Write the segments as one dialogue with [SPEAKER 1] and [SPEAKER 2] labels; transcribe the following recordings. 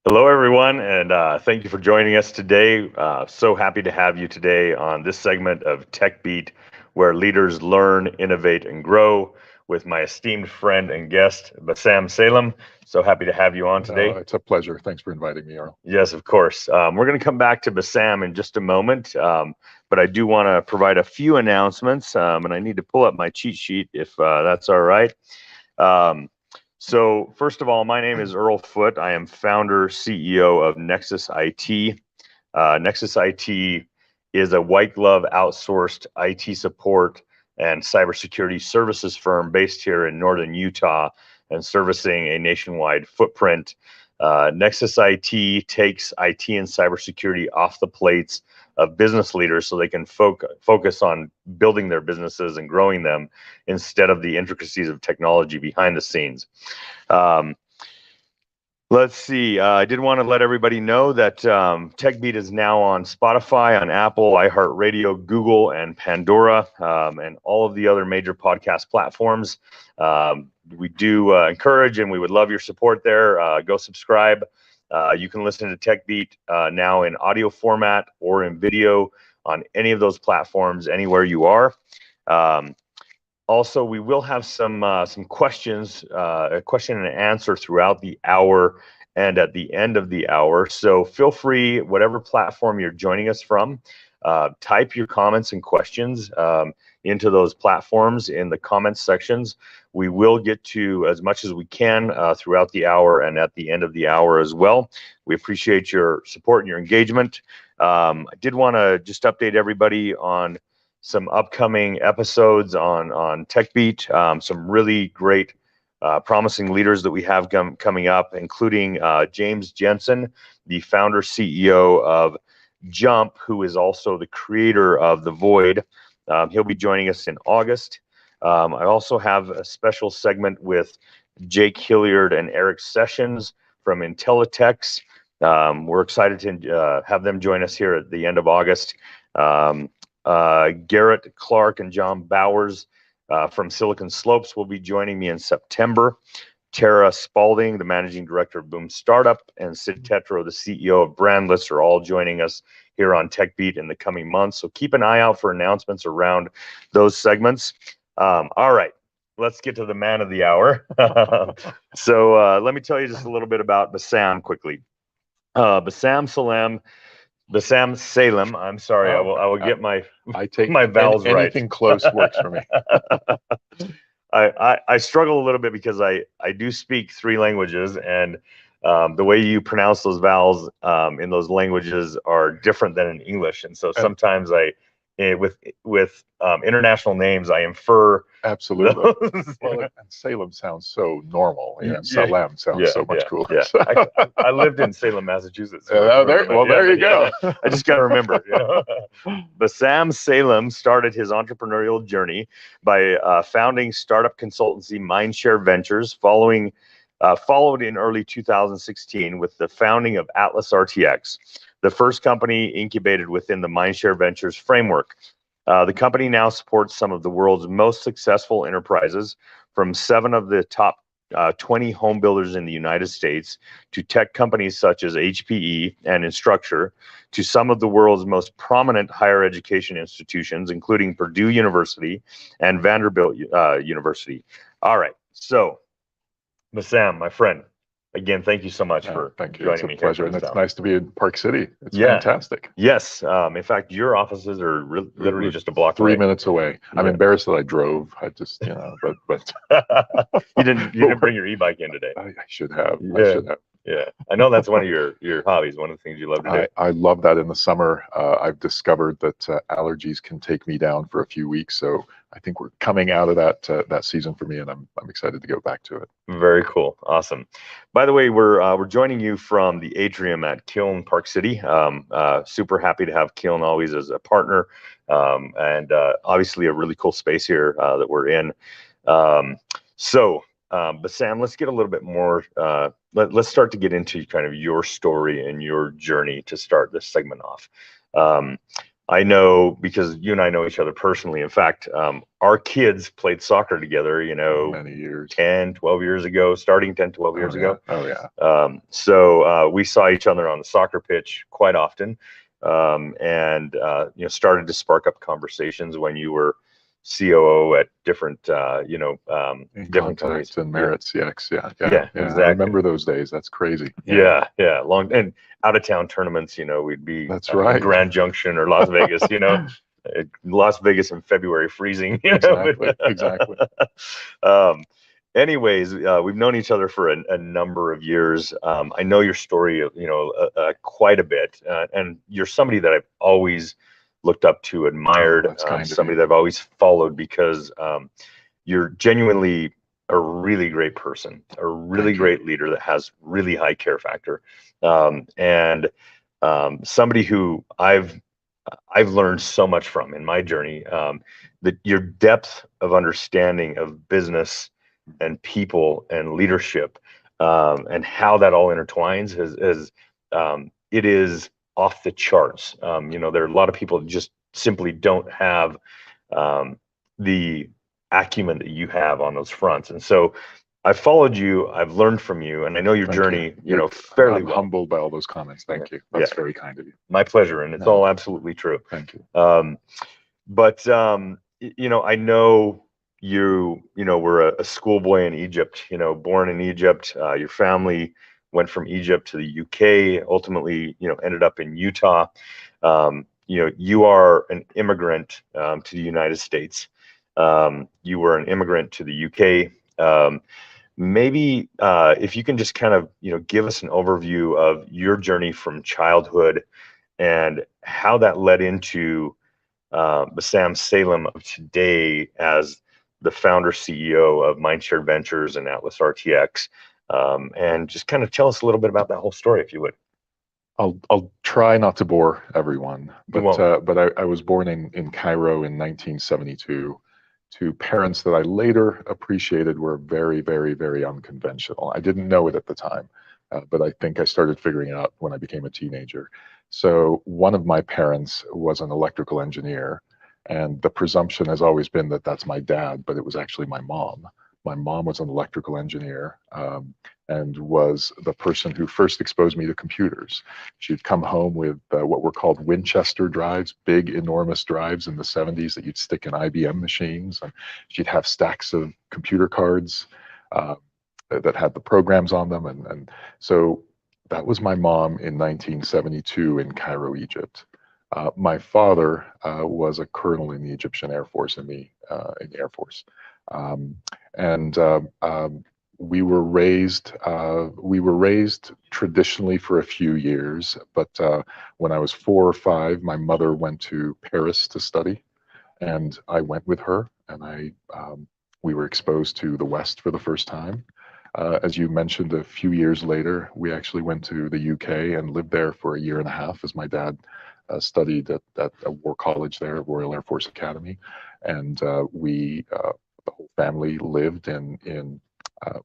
[SPEAKER 1] Hello, everyone, and thank you for joining us today. So happy to have you today on this segment of Tech Beat, where leaders learn, innovate, and grow with my esteemed friend and guest, Bassam Salem. So happy to have you on today.
[SPEAKER 2] It's a pleasure. Thanks for inviting me, Earl.
[SPEAKER 1] Yes, of course. We're going to come back to Bassam in just a moment, but I do want to provide a few announcements, and I need to pull up my cheat sheet if that's all right. So first of all, my name is Earl Foote. I am founder, CEO of Nexus IT. Nexus IT is a white glove outsourced IT support and cybersecurity services firm based here in northern Utah and servicing a nationwide footprint. Nexus IT takes IT and cybersecurity off the plates of business leaders so they can focus on building their businesses and growing them instead of the intricacies of technology behind the scenes. Let's see. I did want to let everybody know that TechBeat is now on Spotify, on Apple, iHeartRadio, Google, and Pandora, and all of the other major podcast platforms. We do encourage and we would love your support there. Go subscribe. You can listen to TechBeat now in audio format or in video on any of those platforms, anywhere you are. Also, we will have some questions, a question and answer throughout the hour and at the end of the hour. So feel free, whatever platform you're joining us from, type your comments and questions into those platforms in the comments sections. We will get to as much as we can throughout the hour and at the end of the hour as well. We appreciate your support and your engagement. I did want to just update everybody on some upcoming episodes on TechBeat, some really great, promising leaders that we have coming up, including James Jensen, the founder CEO of Jump, who is also the creator of The Void. He'll be joining us in August. I also have a special segment with Jake Hilliard and Eric Sessions from Intellitek's. We're excited to have them join us here at the end of August. Garrett Clark and John Bowers from Silicon Slopes will be joining me in September. Tara Spalding, the managing director of Boom Startup, and Sid Tetro, the CEO of Brandless, are all joining us here on TechBeat in the coming months. So keep an eye out for announcements around those segments. All right, let's get to the man of the hour. So let me tell you just a little bit about Bassam quickly. Bassam Salem. I'm sorry. I will get my vowels right.
[SPEAKER 2] Anything close works for me.
[SPEAKER 1] I struggle a little bit because I do speak 3 languages, and the way you pronounce those vowels in those languages are different than in English, and so sometimes with international names I infer.
[SPEAKER 2] Absolutely. Well, and Salem sounds so normal. Salem sounds so much cooler.
[SPEAKER 1] Yeah. I lived in Salem, Massachusetts.
[SPEAKER 2] So there you go.
[SPEAKER 1] I just got to remember. Bassam Salem started his entrepreneurial journey by founding startup consultancy Mindshare Ventures, followed in early 2016 with the founding of AtlasRTX, the first company incubated within the Mindshare Ventures framework. The company now supports some of the world's most successful enterprises, from 7 of the top 20 home builders in the United States to tech companies such as HPE and Instructure, to some of the world's most prominent higher education institutions, including Purdue University and Vanderbilt University. All right, so Bassam, my friend, again, thank you so much for
[SPEAKER 2] joining
[SPEAKER 1] me.
[SPEAKER 2] It's a pleasure, and it's nice to be in Park City. It's fantastic.
[SPEAKER 1] Yes. In fact, your offices are literally just a block
[SPEAKER 2] 3
[SPEAKER 1] away.
[SPEAKER 2] minutes away. I'm embarrassed that I drove. I just, but
[SPEAKER 1] you didn't bring your e-bike in today.
[SPEAKER 2] I should have.
[SPEAKER 1] Yeah.
[SPEAKER 2] I should have.
[SPEAKER 1] Yeah, I know that's one of your hobbies, one of the things you love to do.
[SPEAKER 2] I love that. In the summer, I've discovered that allergies can take me down for a few weeks. So I think we're coming out of that season for me, and I'm excited to go back to it.
[SPEAKER 1] Very cool, awesome. By the way, we're joining you from the atrium at Kiln Park City. Super happy to have Kiln always as a partner, and obviously a really cool space here that we're in. But Sam, let's get a little bit more. Let's start to get into kind of your story and your journey to start this segment off. I know because you and I know each other personally. In fact, our kids played soccer together,
[SPEAKER 2] many years.
[SPEAKER 1] 10, 12 years ago, starting 10, 12 years ago.
[SPEAKER 2] Oh, yeah.
[SPEAKER 1] So we saw each other on the soccer pitch quite often, and started to spark up conversations when you were COO at different, different companies.
[SPEAKER 2] And AtlasRTX,
[SPEAKER 1] Yeah, exactly.
[SPEAKER 2] I remember those days. That's crazy.
[SPEAKER 1] Yeah, long and out of town tournaments. We'd be
[SPEAKER 2] That's right.
[SPEAKER 1] in Grand Junction or Las Vegas. Las Vegas in February, freezing.
[SPEAKER 2] Exactly.
[SPEAKER 1] Anyways, we've known each other for a number of years. I know your story, quite a bit, and you're somebody that I've always looked up to, admired, somebody that I've always followed because you're genuinely a really great person, a really great leader that has really high care factor, and somebody who I've learned so much from in my journey. That your depth of understanding of business and people and leadership, and how that all intertwines it is off the charts. There are a lot of people that just simply don't have the acumen that you have on those fronts. And so I've followed you, I've learned from you, and I know your journey, fairly well.
[SPEAKER 2] Humbled by all those comments. Thank you. That's very kind of you.
[SPEAKER 1] My pleasure. And it's all absolutely true.
[SPEAKER 2] Thank you.
[SPEAKER 1] I know you were a schoolboy in Egypt, born in Egypt. Your family went from Egypt to the UK, ultimately, ended up in Utah. You are an immigrant to the United States. You were an immigrant to the UK. Maybe if you can just kind of, give us an overview of your journey from childhood and how that led into Bassam Salem of today as the founder CEO of Mindshare Ventures and AtlasRTX, and just kind of tell us a little bit about that whole story, if you would.
[SPEAKER 2] I'll try not to bore everyone, but I was born in Cairo in 1972 to parents that I later appreciated were very, very, very unconventional. I didn't know it at the time, but I think I started figuring it out when I became a teenager. So one of my parents was an electrical engineer, and the presumption has always been that that's my dad, but it was actually my mom. My mom was an electrical engineer, and was the person who first exposed me to computers. She'd come home with what were called Winchester drives, big, enormous drives in the 70s that you'd stick in IBM machines. And she'd have stacks of computer cards that had the programs on them. And so that was my mom in 1972 in Cairo, Egypt. My father was a colonel in the Egyptian Air Force, in the Air Force. We were raised traditionally for a few years, but when I was 4 or 5, my mother went to Paris to study, and I went with her, and we were exposed to the West for the first time. As you mentioned, a few years later, we actually went to the UK and lived there for a year and a half, as my dad studied at a war college there, Royal Air Force Academy, and the whole family lived in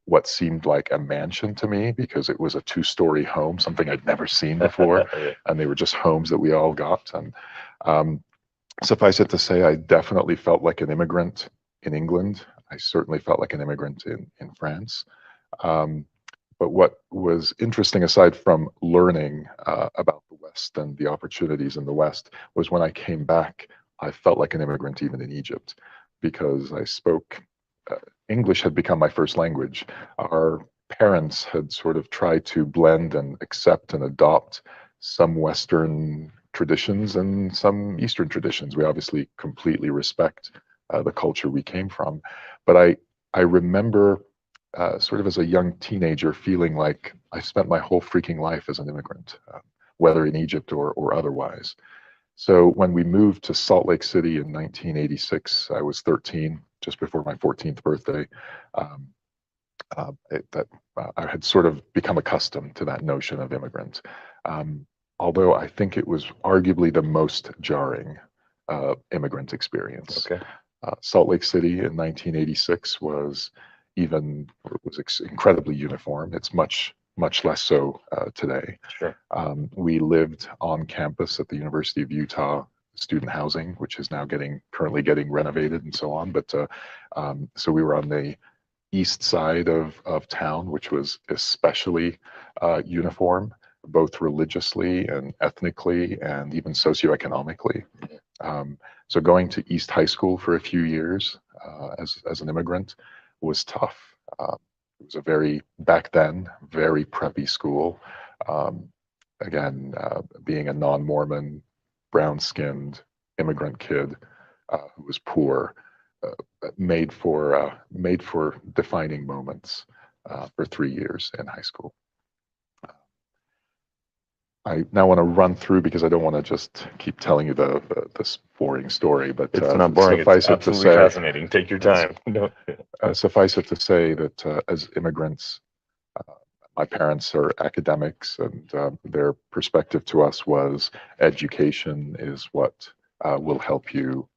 [SPEAKER 2] what seemed like a mansion to me, because it was a 2-story home, something I'd never seen before. And they were just homes that we all got. And suffice it to say, I definitely felt like an immigrant in England. I certainly felt like an immigrant in France. But what was interesting, aside from learning about the West and the opportunities in the West, was when I came back, I felt like an immigrant even in Egypt, because I spoke English had become my first language. Our parents had sort of tried to blend and accept and adopt some Western traditions and some Eastern traditions. We obviously completely respect the culture we came from. But I remember sort of as a young teenager feeling like I spent my whole freaking life as an immigrant, whether in Egypt or otherwise. So when we moved to Salt Lake City in 1986, I was 13, just before my 14th birthday. I had sort of become accustomed to that notion of immigrant. Although I think it was arguably the most jarring immigrant experience.
[SPEAKER 1] Okay.
[SPEAKER 2] Salt Lake City in 1986 was incredibly uniform. It's much less so today.
[SPEAKER 1] Sure.
[SPEAKER 2] We lived on campus at the University of Utah, student housing, which is now currently getting renovated and so on. But so we were on the east side of town, which was especially uniform, both religiously and ethnically and even socioeconomically. So going to East High School for a few years as an immigrant was tough. It was a back then, very preppy school. Again, being a non-Mormon, brown-skinned immigrant kid who was poor, made for defining moments for 3 years in high school. I now want to run through, because I don't want to just keep telling you this boring story, but
[SPEAKER 1] it's not boring. It's absolutely fascinating. Take your time.
[SPEAKER 2] Suffice it to say that as immigrants, my parents are academics, and their perspective to us was education is what will help you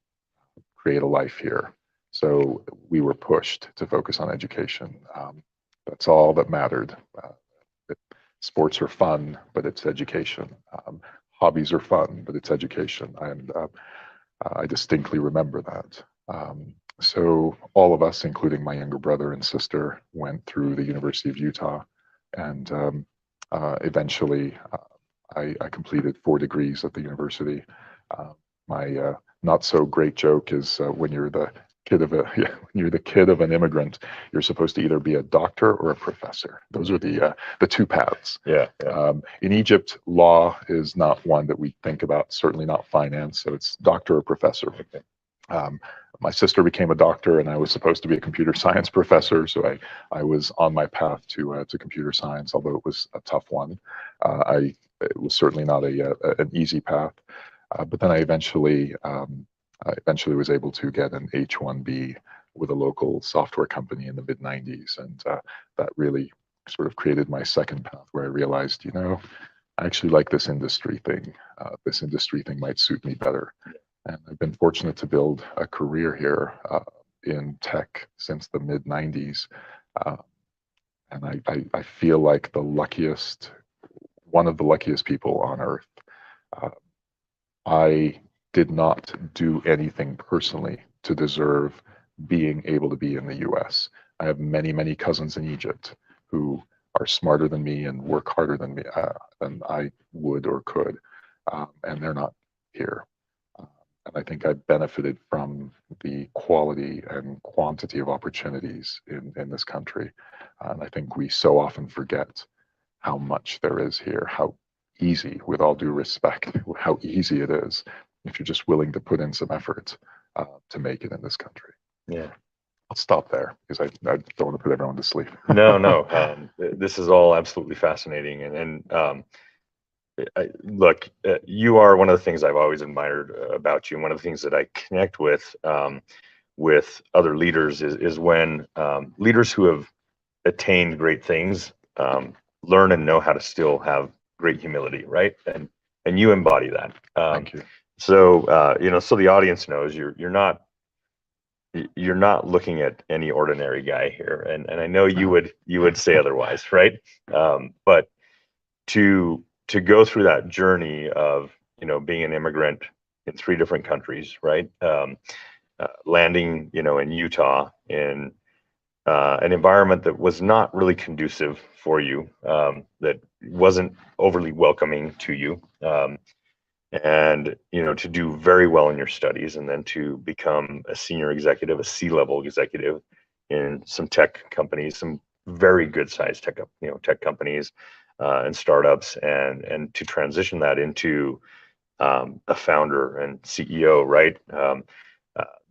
[SPEAKER 2] create a life here. So we were pushed to focus on education. That's all that mattered. Sports are fun, but it's education. Hobbies are fun, but it's education. And I distinctly remember that. So all of us, including my younger brother and sister, went through the University of Utah, and eventually I completed 4 degrees at the university. My not so great joke is when you're the kid of an immigrant, you're supposed to either be a doctor or a professor. Those are the 2 paths.
[SPEAKER 1] Yeah.
[SPEAKER 2] In Egypt, law is not one that we think about. Certainly not finance. So it's doctor or professor. Okay. My sister became a doctor, and I was supposed to be a computer science professor. So I was on my path to computer science, although it was a tough one. It was certainly not an easy path. But then I eventually was able to get an H-1B with a local software company in the mid-90s. And that really sort of created my second path, where I realized, I actually like this industry thing. This industry thing might suit me better. And I've been fortunate to build a career here in tech since the mid-90s. And I feel like one of the luckiest people on earth. I did not do anything personally to deserve being able to be in the US. I have many, many cousins in Egypt who are smarter than me and work harder than I would or could, and they're not here. And I think I benefited from the quality and quantity of opportunities in this country. And I think we so often forget how much there is here, how easy, with all due respect, how easy it is if you're just willing to put in some effort to make it in this country.
[SPEAKER 1] Yeah.
[SPEAKER 2] I'll stop there, because I don't want to put everyone to sleep.
[SPEAKER 1] No. This is all absolutely fascinating. And look, you are one of the things I've always admired about you. And one of the things that I connect with other leaders is when leaders who have attained great things learn and know how to still have great humility, right? And you embody that.
[SPEAKER 2] Thank you.
[SPEAKER 1] So so the audience knows you're not looking at any ordinary guy here, and I know you would say otherwise, right? But to go through that journey of being an immigrant in 3 different countries, right? Landing in Utah, in an environment that was not really conducive for you, that wasn't overly welcoming to you, and to do very well in your studies, and then to become a senior executive, a C-level executive in some tech companies, some very good sized tech companies and startups, and to transition that into a founder and CEO, right?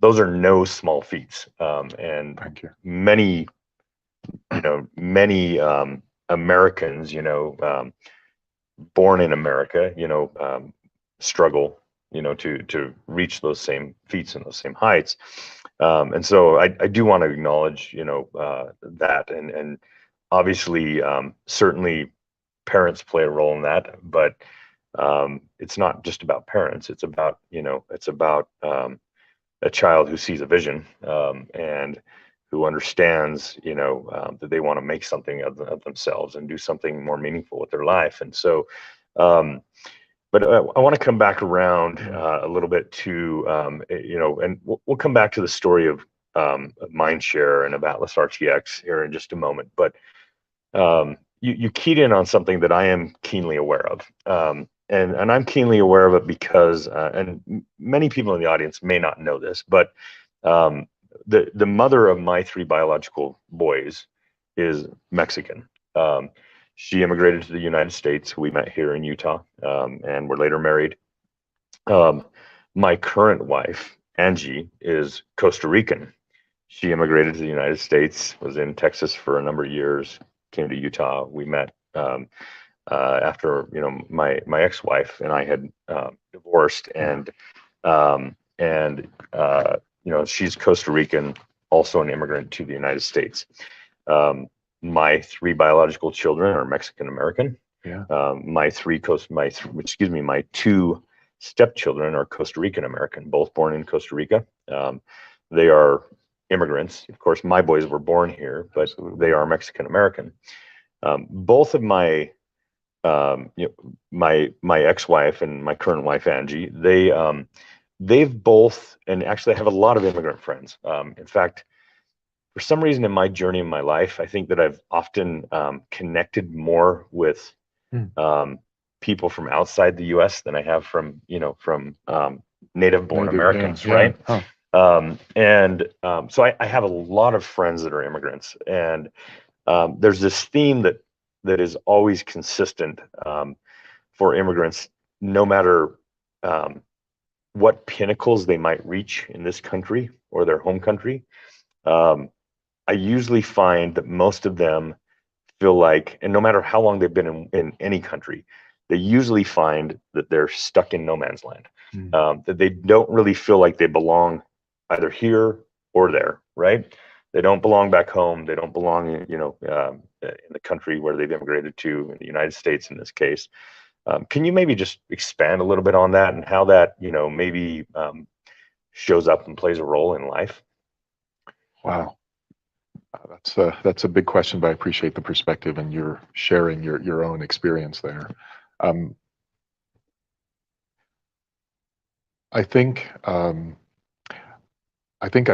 [SPEAKER 1] Those are no small feats, and
[SPEAKER 2] Thank you.
[SPEAKER 1] many Americans, born in America, struggle, to reach those same feats and those same heights. And so I do want to acknowledge, that, and obviously, certainly parents play a role in that, but it's not just about parents. It's about, a child who sees a vision, and who understands, that they want to make something of themselves and do something more meaningful with their life. And so, But I want to come back around a little bit to, and we'll come back to the story of Mindshare and of AtlasRTX here in just a moment. But you keyed in on something that I am keenly aware of. And I'm keenly aware of it because, and many people in the audience may not know this, but the mother of my 3 biological boys is Mexican. She immigrated to the United States. We met here in Utah, and were later married. My current wife, Angie, is Costa Rican. She immigrated to the United States, was in Texas for a number of years, came to Utah. We met after my ex-wife and I had divorced, and she's Costa Rican, also an immigrant to the United States. My 3 biological children are Mexican American.
[SPEAKER 2] Yeah.
[SPEAKER 1] My 2 stepchildren are Costa Rican American, both born in Costa Rica. They are immigrants. Of course, my boys were born here, but Absolutely. They are Mexican American. Both of my ex-wife and my current wife Angie, they've both, and actually I have a lot of immigrant friends. In fact, for some reason in my journey in my life, I think that I've often connected more with people from outside the U.S. than I have from native-born Americans, right? Yeah. Huh. So I have a lot of friends that are immigrants, and there's this theme that is always consistent for immigrants, no matter what pinnacles they might reach in this country or their home country. I usually find that most of them feel like, and no matter how long they've been in any country, they usually find that they're stuck in no man's land, that they don't really feel like they belong either here or there, right? They don't belong back home. They don't belong, in the country where they've immigrated to, in the United States in this case. Can you maybe just expand a little bit on that and how that, maybe shows up and plays a role in life?
[SPEAKER 2] Wow. That's a big question, but I appreciate the perspective and you're sharing your own experience there. I think I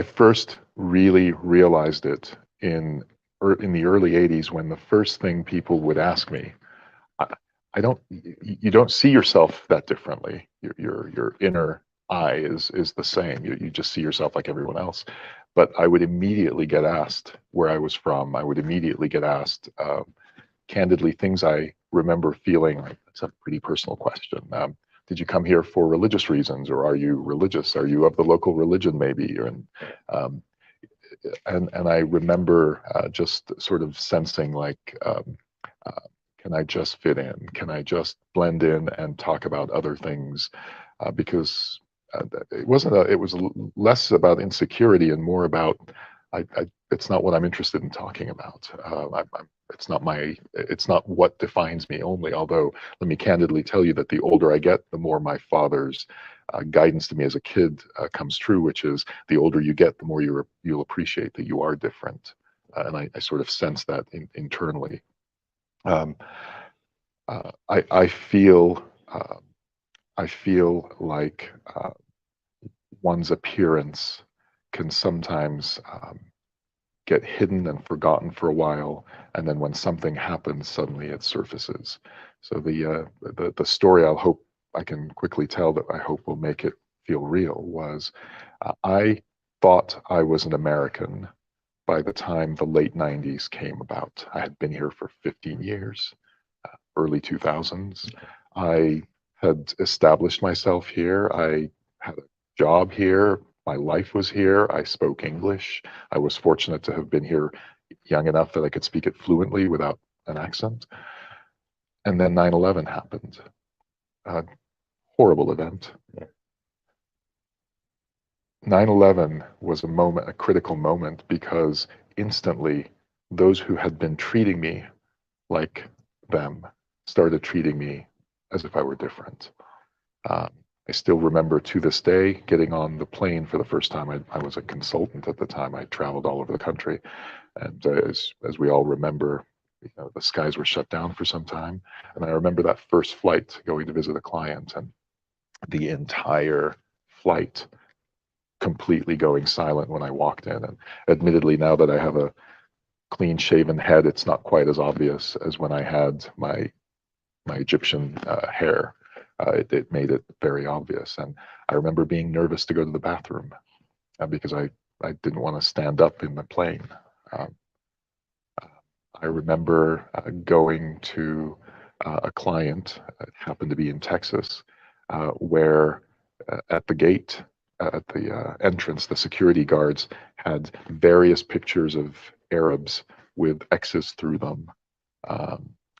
[SPEAKER 2] first really realized it in the early 80s, when the first thing people would ask me, you don't see yourself that differently. Your inner eye is the same. You just see yourself like everyone else. But I would immediately get asked where I was from. I would immediately get asked, candidly, things I remember feeling like, that's a pretty personal question. Did you come here for religious reasons, or are you religious? Are you of the local religion, maybe? And I remember just sort of sensing like, can I just fit in? Can I just blend in and talk about other things? Because it was less about insecurity and more about, it's not what I'm interested in talking about. It's not what defines me only. Although, let me candidly tell you that the older I get, the more my father's guidance to me as a kid comes true, which is the older you get, the more you'll appreciate that you are different. And I sort of sense that internally. I feel like one's appearance can sometimes get hidden and forgotten for a while, and then when something happens, suddenly it surfaces. So the story I hope I can quickly tell, that I hope will make it feel real, was I thought I was an American by the time the late 90s came about. I had been here for 15 years, early 2000s. I had established myself here. I had a job here. My life was here. I spoke English. I was fortunate to have been here young enough that I could speak it fluently without an accent. And then 9/11 happened. A horrible event. 9/11 was a critical moment, because instantly those who had been treating me like them started treating me as if I were different. I still remember to this day getting on the plane for the first time. I was a consultant at the time. I traveled all over the country. And as we all remember, the skies were shut down for some time. And I remember that first flight going to visit a client, and the entire flight completely going silent when I walked in. And admittedly, now that I have a clean shaven head, it's not quite as obvious as when I had my Egyptian hair. It made it very obvious. And I remember being nervous to go to the bathroom because I didn't want to stand up in the plane. I remember going to a client, it happened to be in Texas, where at the gate, at the entrance, the security guards had various pictures of Arabs with X's through them,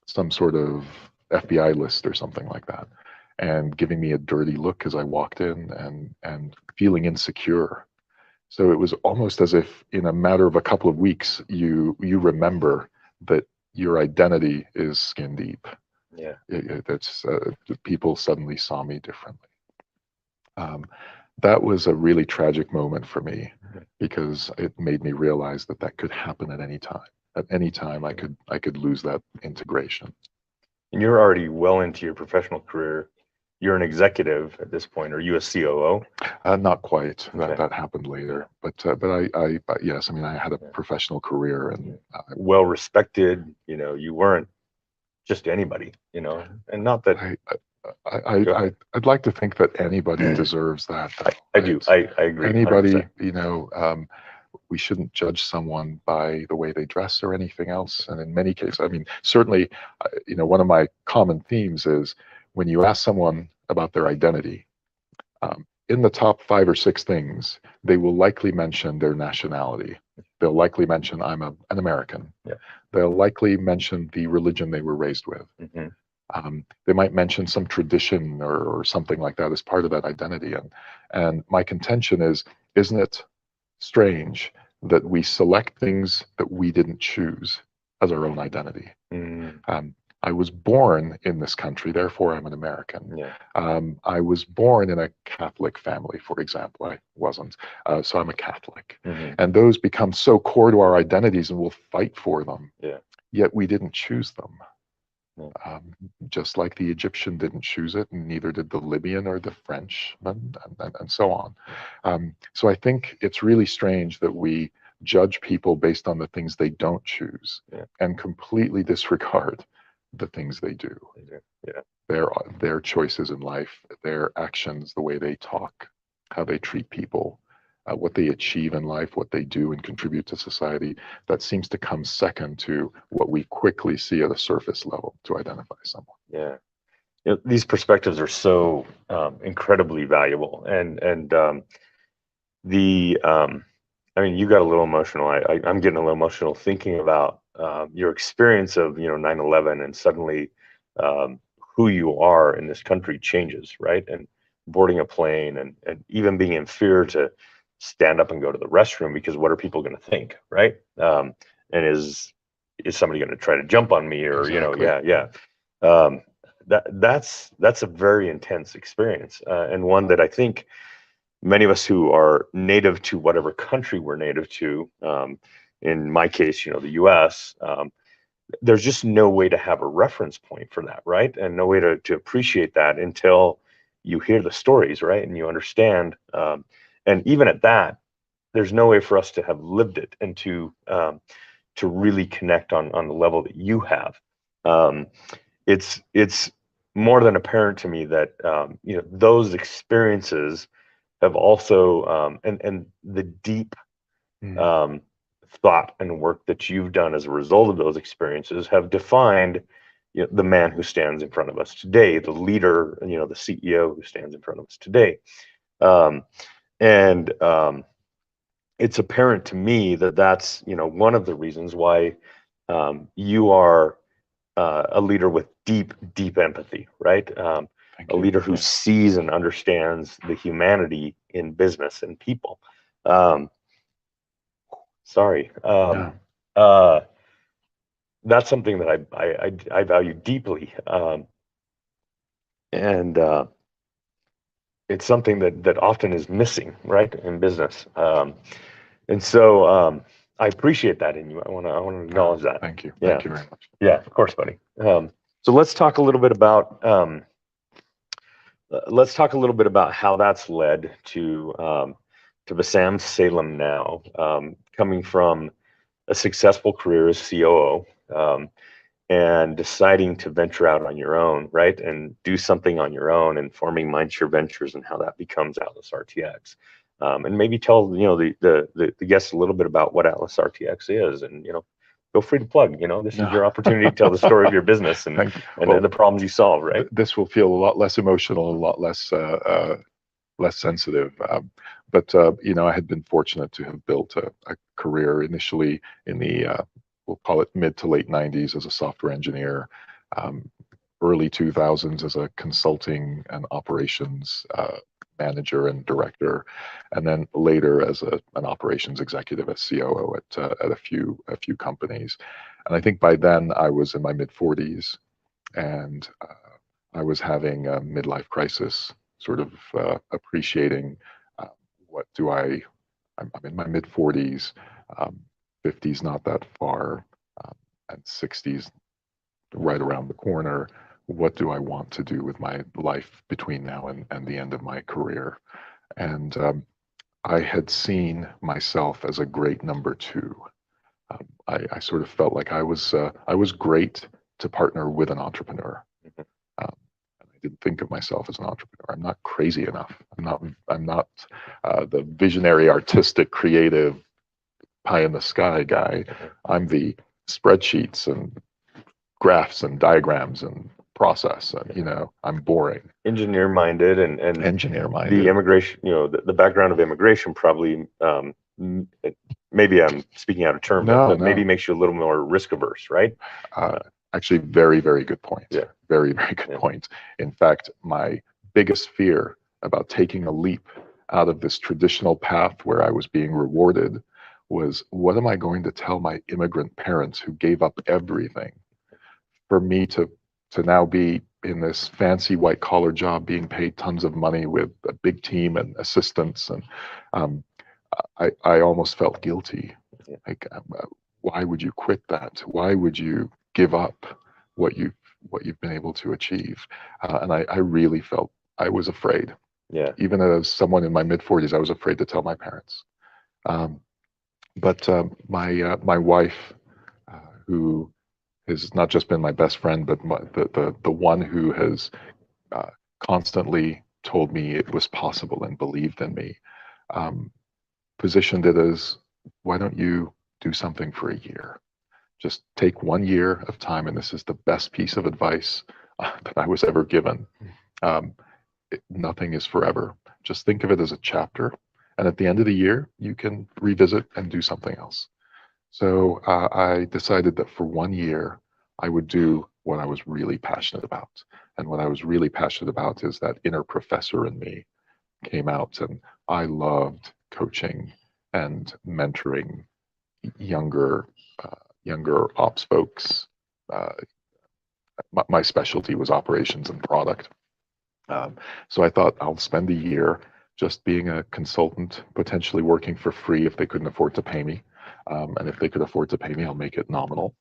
[SPEAKER 2] some sort of FBI list or something like that, and giving me a dirty look as I walked in, and feeling insecure. So it was almost as if in a matter of a couple of weeks, you remember that your identity is skin deep.
[SPEAKER 1] Yeah.
[SPEAKER 2] That's people suddenly saw me differently. That was a really tragic moment for me, because it made me realize that that could happen at any time. At any time, I could lose that integration.
[SPEAKER 1] And you're already well into your professional career. You're an executive at this point. Are you a COO?
[SPEAKER 2] Not quite.
[SPEAKER 1] Okay.
[SPEAKER 2] That happened later. But yes. I mean, I had a professional career, and
[SPEAKER 1] well respected. You weren't just anybody. And not that
[SPEAKER 2] I'd like to think that anybody deserves that.
[SPEAKER 1] I do. I agree.
[SPEAKER 2] Anybody,
[SPEAKER 1] 100%.
[SPEAKER 2] We shouldn't judge someone by the way they dress or anything else. And in many cases, I mean, certainly, one of my common themes is when you ask someone about their identity, in the top 5 or 6 things, they will likely mention their nationality. They'll likely mention I'm an American.
[SPEAKER 1] Yeah.
[SPEAKER 2] They'll likely mention the religion they were raised with.
[SPEAKER 1] Mm-hmm.
[SPEAKER 2] They might mention some tradition or something like that as part of that identity. And my contention is, isn't it strange that we select things that we didn't choose as our own identity?
[SPEAKER 1] Mm.
[SPEAKER 2] I was born in this country, therefore I'm an American.
[SPEAKER 1] Yeah.
[SPEAKER 2] I was born in a Catholic family, for example. I wasn't, so I'm a Catholic.
[SPEAKER 1] Mm-hmm.
[SPEAKER 2] And those become so core to our identities, and we'll fight for them.
[SPEAKER 1] Yeah.
[SPEAKER 2] Yet we didn't choose them.
[SPEAKER 1] Yeah.
[SPEAKER 2] Just like the Egyptian didn't choose it, and neither did the Libyan or the Frenchman, and so on. So I think it's really strange that we judge people based on the things they don't choose,
[SPEAKER 1] Yeah.
[SPEAKER 2] and completely disregard the things they do.
[SPEAKER 1] Yeah.
[SPEAKER 2] Their choices in life, their actions, the way they talk, how they treat people, what they achieve in life, what they do and contribute to society, that seems to come second to what we quickly see at a surface level to identify someone.
[SPEAKER 1] Yeah. These perspectives are so incredibly valuable, and I mean, you got a little emotional. I'm getting a little emotional thinking about your experience of 9/11, and suddenly who you are in this country changes, right? And boarding a plane, and even being in fear to stand up and go to the restroom, because what are people going to think, right? And is somebody going to try to jump on me, or
[SPEAKER 2] Exactly.
[SPEAKER 1] That's a very intense experience, and one that I think many of us who are native to whatever country we're native to, in my case, the U.S., there's just no way to have a reference point for that, right? And no way to appreciate that until you hear the stories, right? And you understand. And even at that, there's no way for us to have lived it and to really connect on the level that you have. It's more than apparent to me that those experiences have also and the deep thought and work that you've done as a result of those experiences have defined the man who stands in front of us today, the leader, the CEO who stands in front of us today. And it's apparent to me that that's one of the reasons why you are a leader with deep empathy, right? A leader who sees and understands the humanity in business and people. That's something that I value deeply, and it's something that often is missing, right, in business. And so I appreciate that in you. I want to acknowledge that.
[SPEAKER 2] Thank you.
[SPEAKER 1] Yeah.
[SPEAKER 2] Thank you very much.
[SPEAKER 1] Yeah, of course, buddy. So let's talk a little bit about how that's led to Bassam Salem now, coming from a successful career as COO, and deciding to venture out on your own, right, and do something on your own, and forming Mindshare Ventures, and how that becomes AtlasRTX. And maybe tell the guests a little bit about what AtlasRTX is, and feel free to plug. This is your opportunity to tell the story of your business and the problems you solve. Right.
[SPEAKER 2] This will feel a lot less emotional, a lot less sensitive. But I had been fortunate to have built a career initially in the we'll call it mid to late 90s as a software engineer, early 2000s as a consulting and operations manager and director, and then later as an operations executive, as COO at a few companies. And I think by then I was in my mid 40s, and I was having a midlife crisis, sort of appreciating I'm in my mid 40s, 50s not that far, and 60s right around the corner. What do I want to do with my life between now and the end of my career? And I had seen myself as a great number two. I sort of felt like I was great to partner with an entrepreneur. I didn't think of myself as an entrepreneur. I'm not crazy enough. I'm not the visionary, artistic, creative, pie in the sky guy. I'm the spreadsheets and graphs and diagrams and process, and I'm boring.
[SPEAKER 1] Engineer minded and
[SPEAKER 2] engineer minded.
[SPEAKER 1] The immigration, the background of immigration probably, maybe I'm speaking out of turn, but maybe makes you a little more risk averse, right?
[SPEAKER 2] Actually, very, very good point.
[SPEAKER 1] Yeah.
[SPEAKER 2] Very, very good point. In fact, my biggest fear about taking a leap out of this traditional path where I was being rewarded was, what am I going to tell my immigrant parents who gave up everything for me to now be in this fancy white collar job, being paid tons of money with a big team and assistants? And I almost felt guilty. Like, why would you quit that? Why would you give up what you've been able to achieve? And I really felt, I was afraid.
[SPEAKER 1] Yeah.
[SPEAKER 2] Even as someone in my mid 40s, I was afraid to tell my parents. But my wife, who has not just been my best friend, but the one who has constantly told me it was possible and believed in me, positioned it as, why don't you do something for a year? Just take 1 year of time, and this is the best piece of advice that I was ever given. Nothing is forever. Just think of it as a chapter, and at the end of the year, you can revisit and do something else. So I decided that for 1 year, I would do what I was really passionate about. And what I was really passionate about is that inner professor in me came out, and I loved coaching and mentoring younger ops folks. My specialty was operations and product. So I thought, I'll spend a year just being a consultant, potentially working for free if they couldn't afford to pay me. And if they could afford to pay me, I'll make it nominal.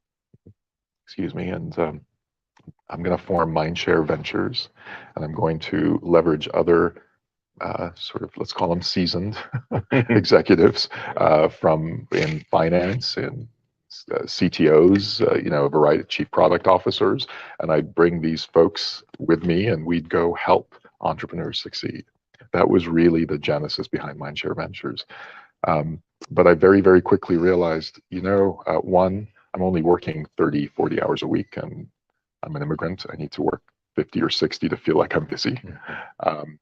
[SPEAKER 2] Excuse me. And I'm going to form Mindshare Ventures, and I'm going to leverage other sort of, let's call them seasoned executives from in finance, in CTOs, a variety of chief product officers, and I'd bring these folks with me, and we'd go help entrepreneurs succeed. That was really the genesis behind Mindshare Ventures. But I very, very quickly realized, one, I'm only working 30, 40 hours a week, and I'm an immigrant. I need to work 50 or 60 to feel like I'm busy.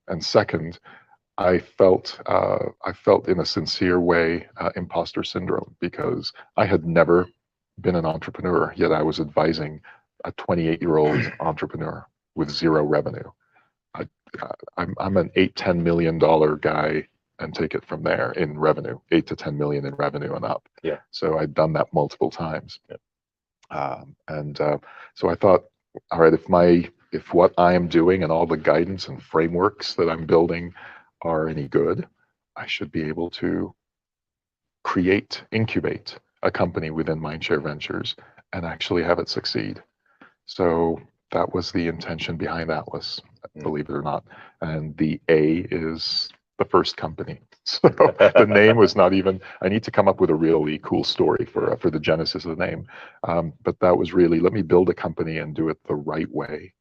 [SPEAKER 2] And second, I felt in a sincere way imposter syndrome, because I had never been an entrepreneur, yet I was advising a 28-year-old entrepreneur with zero revenue. I'm an $8-10 million guy, and take it from there in revenue, 8 to 10 million in revenue and up.
[SPEAKER 1] Yeah.
[SPEAKER 2] So I'd done that multiple times.
[SPEAKER 1] Yeah.
[SPEAKER 2] So I thought, all right, if what I am doing and all the guidance and frameworks that I'm building are any good, I should be able to incubate a company within Mindshare Ventures and actually have it succeed. So that was the intention behind Atlas, believe it or not. And the A is the first company. So the name was not even, I need to come up with a really cool story for the genesis of the name. But that was really, let me build a company and do it the right way,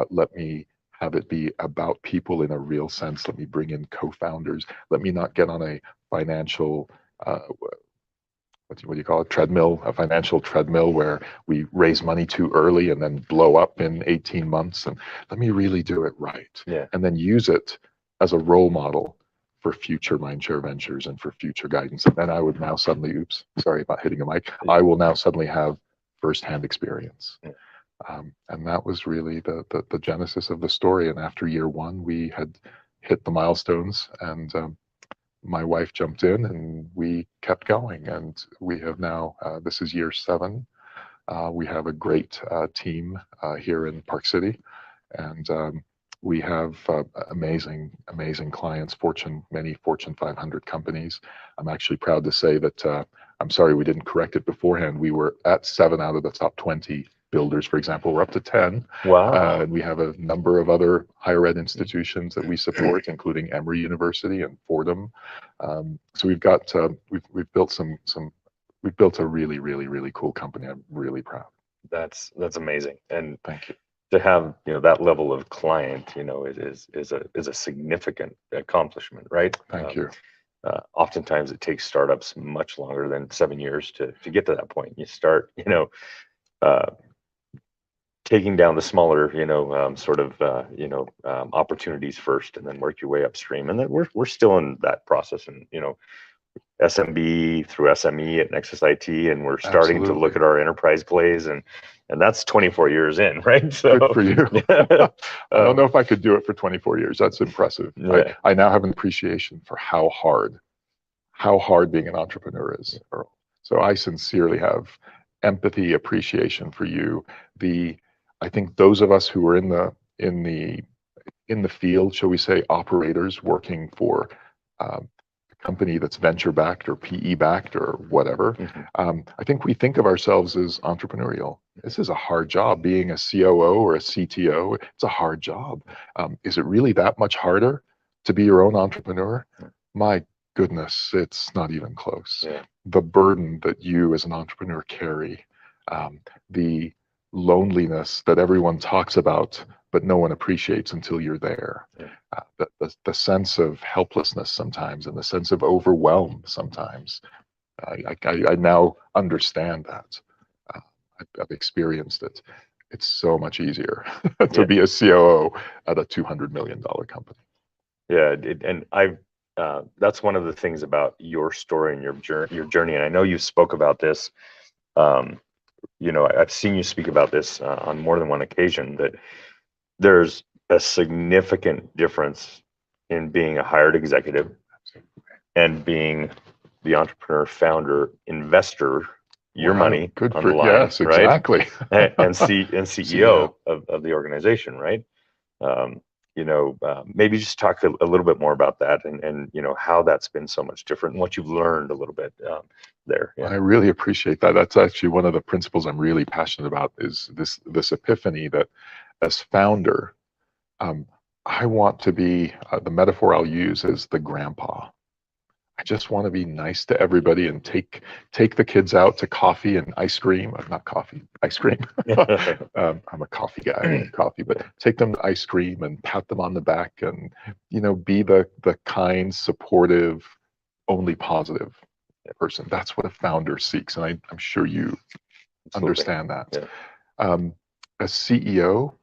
[SPEAKER 2] let me have it be about people in a real sense. Let me bring in co-founders. Let me not get on a financial, what do you call it, treadmill, a financial treadmill where we raise money too early and then blow up in 18 months. And let me really do it right.
[SPEAKER 1] Yeah.
[SPEAKER 2] And then use it as a role model for future Mindshare Ventures and for future guidance. And then I would now suddenly, oops, sorry about hitting a mic. I will now suddenly have firsthand experience.
[SPEAKER 1] Yeah.
[SPEAKER 2] And that was really the genesis of the story. And after year one, we had hit the milestones, and my wife jumped in and we kept going. And we have now, this is year 7. We have a great team here in Park City. And we have amazing clients, many Fortune 500 companies. I'm actually proud to say that, I'm sorry we didn't correct it beforehand. We were at 7 out of the top 20 builders, for example. We're up to 10.
[SPEAKER 1] Wow.
[SPEAKER 2] And we have a number of other higher ed institutions that we support, including Emory University and Fordham. So we've got, we've built we've built a really cool company. I'm really proud.
[SPEAKER 1] That's amazing. And
[SPEAKER 2] thank you.
[SPEAKER 1] To have, that level of client, is a significant accomplishment, right?
[SPEAKER 2] Thank you.
[SPEAKER 1] Oftentimes it takes startups much longer than 7 years to get to that point. You start, taking down the smaller, opportunities first, and then work your way upstream. And then we're still in that process, and SMB through SME at Nexus IT, and we're starting
[SPEAKER 2] Absolutely.
[SPEAKER 1] to look at our enterprise plays, and that's 24 years in, right? So
[SPEAKER 2] good for you. I don't know if I could do it for 24 years. That's impressive.
[SPEAKER 1] Yeah.
[SPEAKER 2] I now have an appreciation for how hard being an entrepreneur is, Earl. So I sincerely have empathy, appreciation for you. I think those of us who are in the field, shall we say, operators working for a company that's venture backed or PE backed or whatever, I think we think of ourselves as entrepreneurial. This is a hard job. Being a COO or a CTO, it's a hard job. Is it really that much harder to be your own entrepreneur? My goodness, it's not even close.
[SPEAKER 1] Yeah.
[SPEAKER 2] The burden that you as an entrepreneur carry, the loneliness that everyone talks about but no one appreciates until you're there. Yeah. The sense of helplessness sometimes, and the sense of overwhelm sometimes. I now understand that. I've experienced it. It's so much easier to be a COO at a $200 million company.
[SPEAKER 1] Yeah, and that's one of the things about your story and your journey. And I know you spoke about this. I've seen you speak about this on more than one occasion, that there's a significant difference in being a hired executive and being the entrepreneur, founder, investor, your money on the line,
[SPEAKER 2] yes, exactly.
[SPEAKER 1] Right? and CEO of the organization, right? Maybe just talk a little bit more about that, and how that's been so much different and what you've learned a little bit there. Yeah.
[SPEAKER 2] I really appreciate that. That's actually one of the principles I'm really passionate about, is this epiphany that as founder, I want to be, the metaphor I'll use is the grandpa. I just want to be nice to everybody and take the kids out to coffee and ice cream. Not coffee, ice cream. I'm a coffee guy, but take them to ice cream and pat them on the back, and be the kind, supportive, only positive person. That's what a founder seeks, and I'm sure you understand that.
[SPEAKER 1] Yeah.
[SPEAKER 2] As CEO,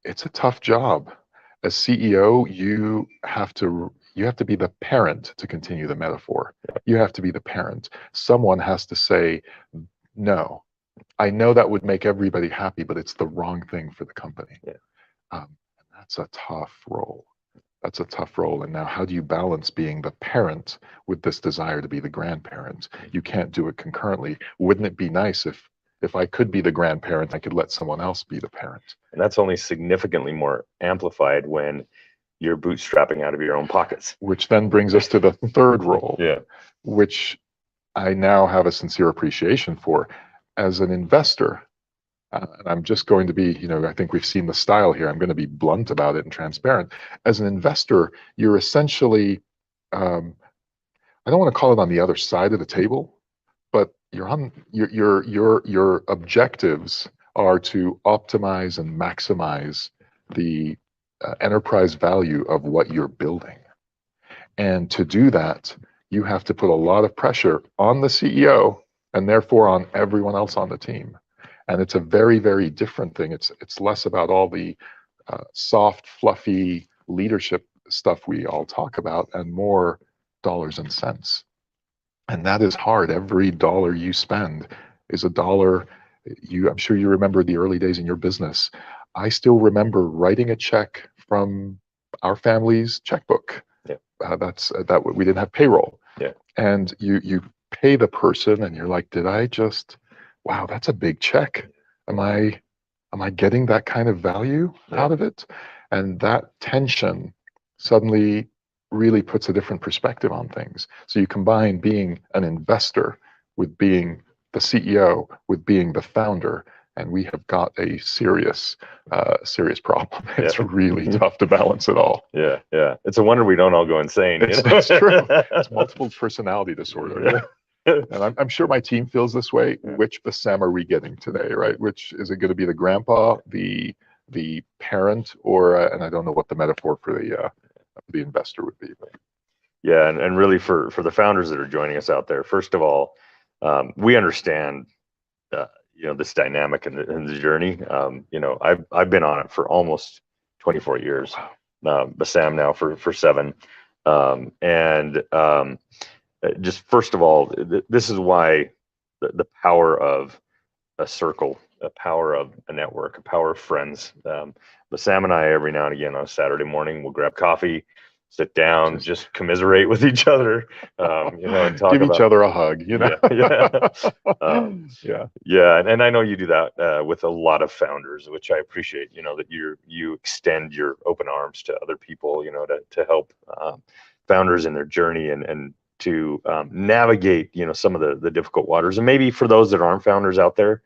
[SPEAKER 2] it's a tough job. As CEO, you have to be the parent, to continue the metaphor. You have to be the parent. Someone has to say, no, I know that would make everybody happy, but it's the wrong thing for the company.
[SPEAKER 1] Yeah.
[SPEAKER 2] And that's a tough role. And now how do you balance being the parent with this desire to be the grandparent? You can't do it concurrently. Wouldn't it be nice if I could be the grandparent, I could let someone else be the parent?
[SPEAKER 1] And that's only significantly more amplified when you're bootstrapping out of your own pockets.
[SPEAKER 2] Which then brings us to the third role,
[SPEAKER 1] Yeah.
[SPEAKER 2] which I now have a sincere appreciation for. As an investor, and I'm just going to be, I think we've seen the style here. I'm going to be blunt about it and transparent. As an investor, you're essentially, I don't want to call it on the other side of the table, but you're on your objectives are to optimize and maximize the enterprise value of what you're building. And to do that, you have to put a lot of pressure on the CEO and therefore on everyone else on the team. And it's a very, very different thing. It's less about all the soft, fluffy leadership stuff we all talk about and more dollars and cents. And that is hard. Every dollar you spend is a dollar. I'm sure you remember the early days in your business. I still remember writing a check from our family's checkbook.
[SPEAKER 1] Yeah.
[SPEAKER 2] That we didn't have payroll.
[SPEAKER 1] Yeah.
[SPEAKER 2] And you pay the person, and you're like, wow, that's a big check. Am I getting that kind of value out of it? And that tension suddenly really puts a different perspective on things. So you combine being an investor with being the CEO, with being the founder, and we have got a serious problem. It's really tough to balance it all.
[SPEAKER 1] Yeah, yeah. It's a wonder we don't all go insane.
[SPEAKER 2] It's true. It's multiple personality disorder. Yeah. And I'm sure my team feels this way. Which Bassam are we getting today, right? Which is it going to be the grandpa, the parent, or and I don't know what the metaphor for the investor would be. But.
[SPEAKER 1] Yeah, and really for the founders that are joining us out there, first of all, we understand this dynamic in the journey. I've been on it for almost 24 years. Wow. Bassam now for 7, and just first of all, this is why the power of a circle, a power of a network, a power of friends. Bassam and I, every now and again on a Saturday morning, we'll grab coffee, sit down, just commiserate with each other, and talk
[SPEAKER 2] give each other a hug,
[SPEAKER 1] Yeah. And I know you do that with a lot of founders, which I appreciate. That you extend your open arms to other people, to help founders in their journey and to navigate, some of the difficult waters. And maybe for those that aren't founders out there,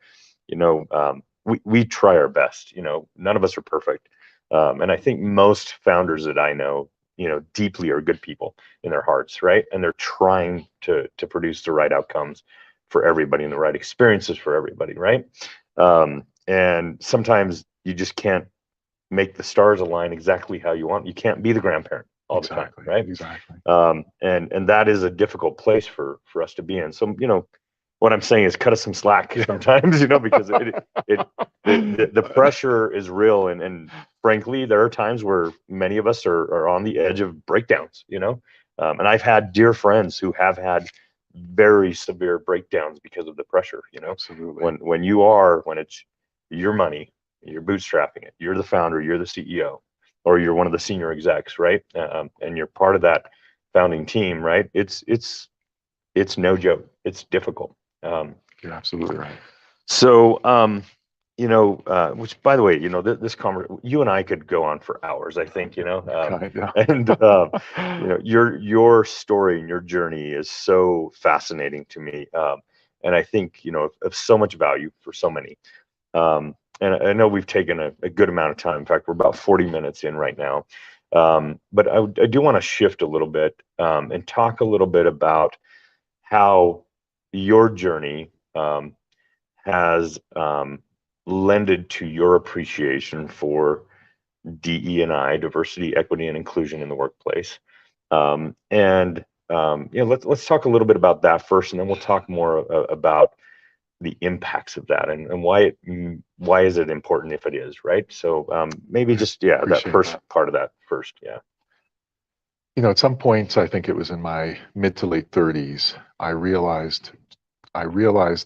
[SPEAKER 1] we try our best. None of us are perfect, and I think most founders that I know, deeply are good people in their hearts, right? And they're trying to produce the right outcomes for everybody and the right experiences for everybody, right? And sometimes you just can't make the stars align exactly how you want. You can't be the grandparent all the time, right?
[SPEAKER 2] Exactly.
[SPEAKER 1] And that is a difficult place for us to be in. So, what I'm saying is cut us some slack sometimes, because the pressure is real. And frankly, there are times where many of us are on the edge of breakdowns, and I've had dear friends who have had very severe breakdowns because of the pressure,
[SPEAKER 2] Absolutely.
[SPEAKER 1] When it's your money, you're bootstrapping it, you're the founder, you're the CEO, or you're one of the senior execs, right? And you're part of that founding team, right? It's no joke. It's difficult.
[SPEAKER 2] You're absolutely right.
[SPEAKER 1] So, which by the way, this conversation, you and I could go on for hours, I think, and, your story and your journey is so fascinating to me. And I think, of so much value for so many. And I know we've taken a good amount of time. In fact, we're about 40 minutes in right now. But I do want to shift a little bit and talk a little bit about how your journey has lended to your appreciation for DE&I, diversity, equity, and inclusion in the workplace. Let's talk a little bit about that first, and then we'll talk more about the impacts of that and why is it important if it is, right? So maybe just that first part of that first.
[SPEAKER 2] At some point, I think it was in my mid to late 30s, I realized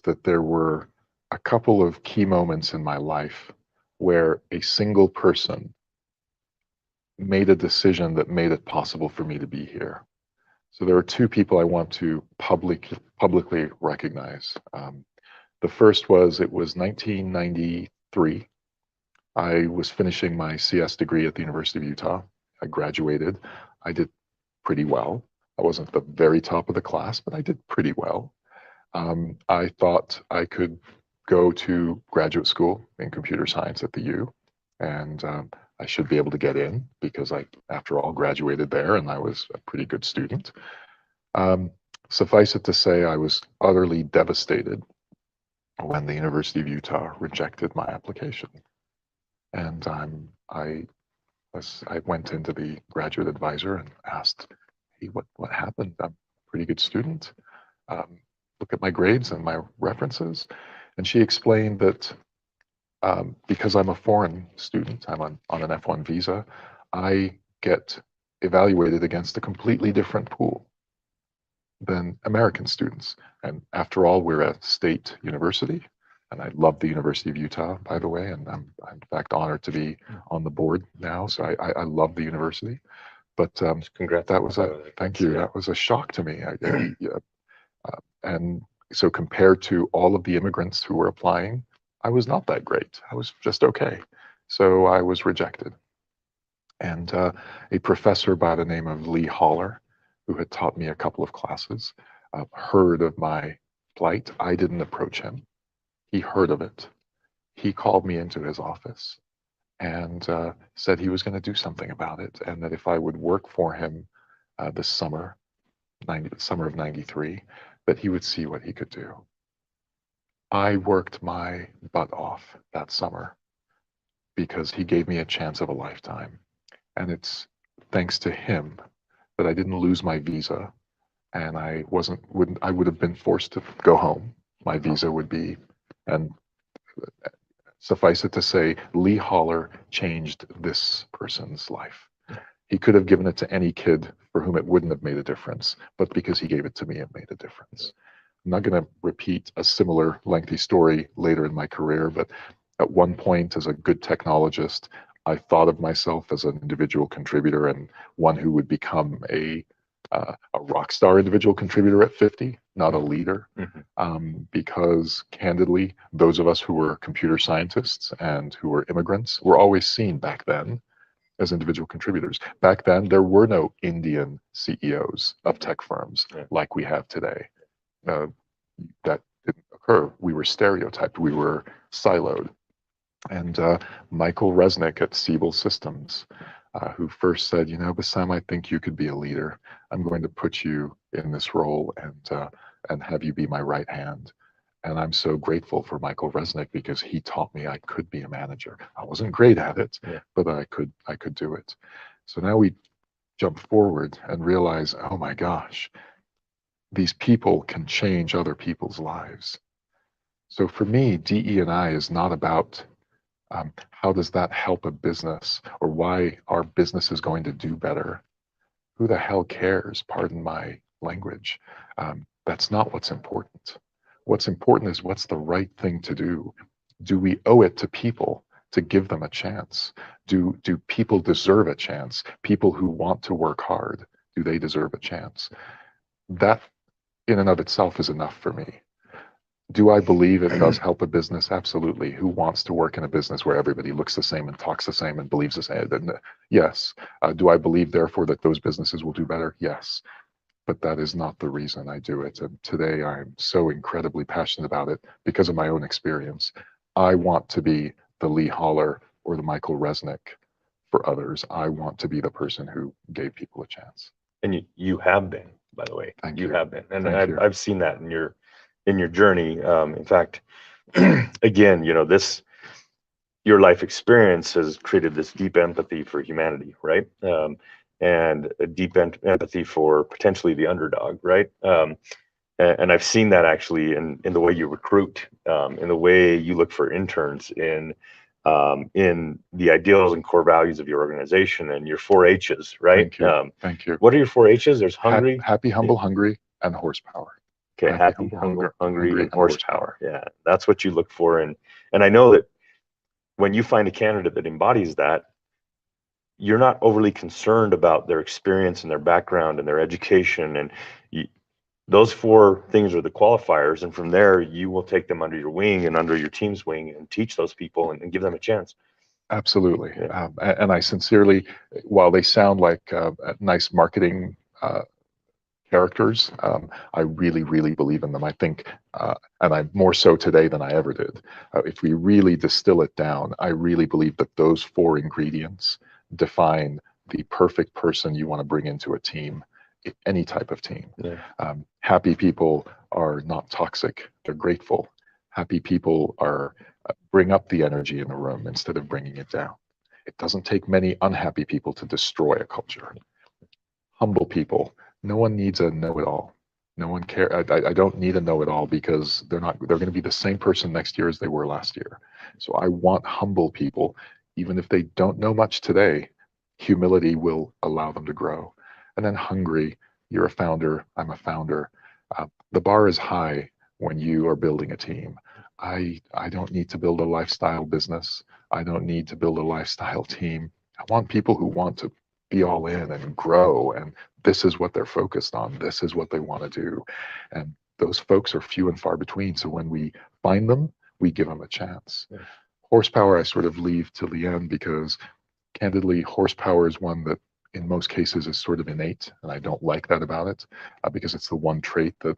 [SPEAKER 2] that there were a couple of key moments in my life where a single person made a decision that made it possible for me to be here. So there are 2 people I want to publicly recognize. The first was 1993. I was finishing my CS degree at the University of Utah. I graduated. I did pretty well. I wasn't the very top of the class, but I did pretty well. I thought I could go to graduate school in computer science at the U, and I should be able to get in because I, after all, graduated there and I was a pretty good student. Um, Suffice it to say, I was utterly devastated when the University of Utah rejected my application. And I went into the graduate advisor and asked, "Hey, what happened? I'm a pretty good student. Look at my grades and my references." And she explained that because I'm a foreign student, I'm on an F1 visa, I get evaluated against a completely different pool than American students. And after all, we're a state university. And I love the University of Utah, by the way, and I'm in fact honored to be on the board now. So I love the university. But
[SPEAKER 1] Congrats.
[SPEAKER 2] that was a thank you.
[SPEAKER 1] Yeah.
[SPEAKER 2] That was a shock to me. And so compared to all of the immigrants who were applying, I was not that great. I was just okay. So I was rejected. And a professor by the name of Lee Holler, who had taught me a couple of classes, heard of my plight. I didn't approach him. He heard of it. He called me into his office and said he was going to do something about it, and that if I would work for him this summer, summer of '93, that he would see what he could do. I worked my butt off that summer because he gave me a chance of a lifetime. And it's thanks to him that I didn't lose my visa, and I would have been forced to go home. My visa would be, and suffice it to say, Lee Holler changed this person's life. He could have given it to any kid for whom it wouldn't have made a difference, but because he gave it to me, it made a difference. I'm not going to repeat a similar lengthy story later in my career, but at one point, as a good technologist, I thought of myself as an individual contributor and one who would become a rock star individual contributor at 50, not a leader. Because candidly, those of us who were computer scientists and who were immigrants were always seen back then as individual contributors. Back then, there were no Indian CEOs of tech firms like we have today. That didn't occur. We were stereotyped. We were siloed. And Michael Resnick at Siebel Systems, who first said, Bassam, I think you could be a leader. I'm going to put you in this role and have you be my right hand. And I'm so grateful for Michael Resnick because he taught me I could be a manager. I wasn't great at it, but I could do it. So now we jump forward and realize, oh my gosh, these people can change other people's lives. So for me, DE&I is not about how does that help a business or why our business is going to do better. Who the hell cares? Pardon my language. That's not what's important. What's important is what's the right thing to do. Do we owe it to people to give them a chance? Do people deserve a chance? People who want to work hard, do they deserve a chance? That in and of itself is enough for me. Do I believe it does help a business? Absolutely. Who wants to work in a business where everybody looks the same and talks the same and believes the same? Yes. Do I believe, therefore, that those businesses will do better? Yes. But that is not the reason I do it. And today I'm so incredibly passionate about it because of my own experience. I want to be the Lee Holler or the Michael Resnick for others. I want to be the person who gave people a chance.
[SPEAKER 1] And you have been, by the way.
[SPEAKER 2] Thank you.
[SPEAKER 1] You have been. And
[SPEAKER 2] I've
[SPEAKER 1] seen that in your journey. In fact, again, your life experience has created this deep empathy for humanity, right? And a deep empathy for potentially the underdog, right? And I've seen that actually in the way you recruit, in the way you look for interns, in the ideals and core values of your organization and your 4-H's, right?
[SPEAKER 2] Thank you.
[SPEAKER 1] What are your 4-H's? There's hungry,
[SPEAKER 2] happy, humble, hungry, and horsepower.
[SPEAKER 1] Okay, happy, hungry, and horsepower. Yeah, that's what you look for, and I know that when you find a candidate that embodies that, you're not overly concerned about their experience and their background and their education, and those 4 things are the qualifiers, and from there you will take them under your wing and under your team's wing and teach those people and give them a chance.
[SPEAKER 2] Absolutely. And I sincerely, while they sound like nice marketing characters. I really, really believe in them. I think, and I more so today than I ever did. If we really distill it down, I really believe that those four ingredients define the perfect person you want to bring into a team, any type of team.
[SPEAKER 1] Yeah.
[SPEAKER 2] Happy people are not toxic; they're grateful. Happy people are bring up the energy in the room instead of bringing it down. It doesn't take many unhappy people to destroy a culture. Humble people. No one needs a know-it-all. No one care. I don't need a know-it-all because they're going to be the same person next year as they were last year. So I want humble people, even if they don't know much today. Humility will allow them to grow. And then hungry. You're a founder. I'm a founder. The bar is high when you are building a team. I don't need to build a lifestyle business. I don't need to build a lifestyle team. I want people who want to be all in and grow, and this is what they're focused on. This is what they want to do. And those folks are few and far between. So when we find them, we give them a chance. Yeah. Horsepower, I sort of leave till the end because candidly, horsepower is one that in most cases is sort of innate. And I don't like that about it because it's the one trait that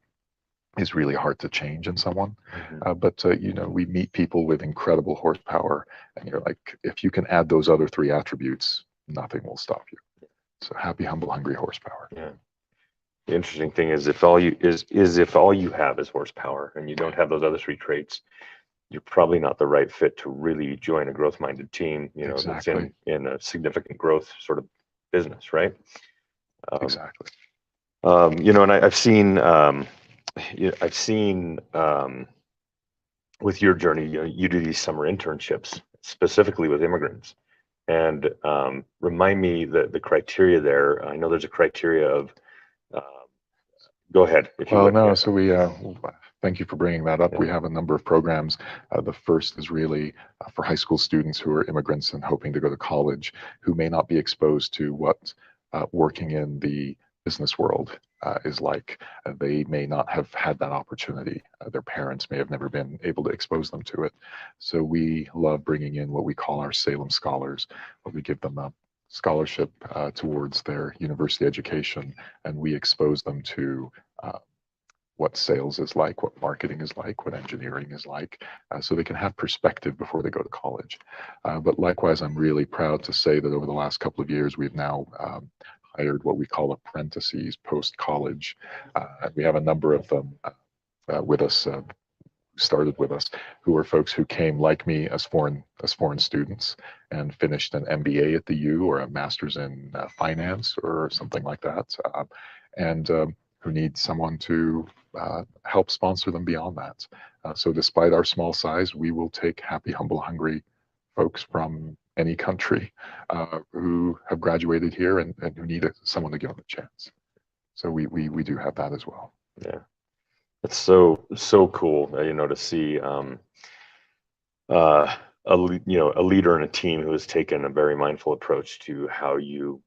[SPEAKER 2] is really hard to change in someone. But we meet people with incredible horsepower, and you're like, if you can add those other three attributes, nothing will stop you. So happy, humble, hungry horsepower.
[SPEAKER 1] Yeah. The interesting thing is if all you have is horsepower and you don't have those other three traits, you're probably not the right fit to really join a growth-minded team,
[SPEAKER 2] Exactly.
[SPEAKER 1] That's in a significant growth sort of business, right?
[SPEAKER 2] Exactly.
[SPEAKER 1] And I've seen with your journey, you do these summer internships specifically with immigrants. And remind me the criteria there. I know there's a criteria of. Go ahead, if you would.
[SPEAKER 2] No.
[SPEAKER 1] Yeah.
[SPEAKER 2] So we thank you for bringing that up. Yeah. We have a number of programs. The first is really for high school students who are immigrants and hoping to go to college, who may not be exposed to what working in the business world is like. They may not have had that opportunity. Their parents may have never been able to expose them to it. So we love bringing in what we call our Salem Scholars, where we give them a scholarship towards their university education, and we expose them to what sales is like, what marketing is like, what engineering is like, so they can have perspective before they go to college. But likewise, I'm really proud to say that over the last couple of years, we've now hired what we call apprentices post-college. We have a number of them with us, started with us, who are folks who came like me as foreign students and finished an MBA at the U or a master's in finance or something like that, and who need someone to help sponsor them beyond that. So despite our small size, we will take happy, humble, hungry folks from any country who have graduated here and who need someone to give them a chance. So we do have that as well.
[SPEAKER 1] Yeah. It's so cool, to see a leader in a team who has taken a very mindful approach to how you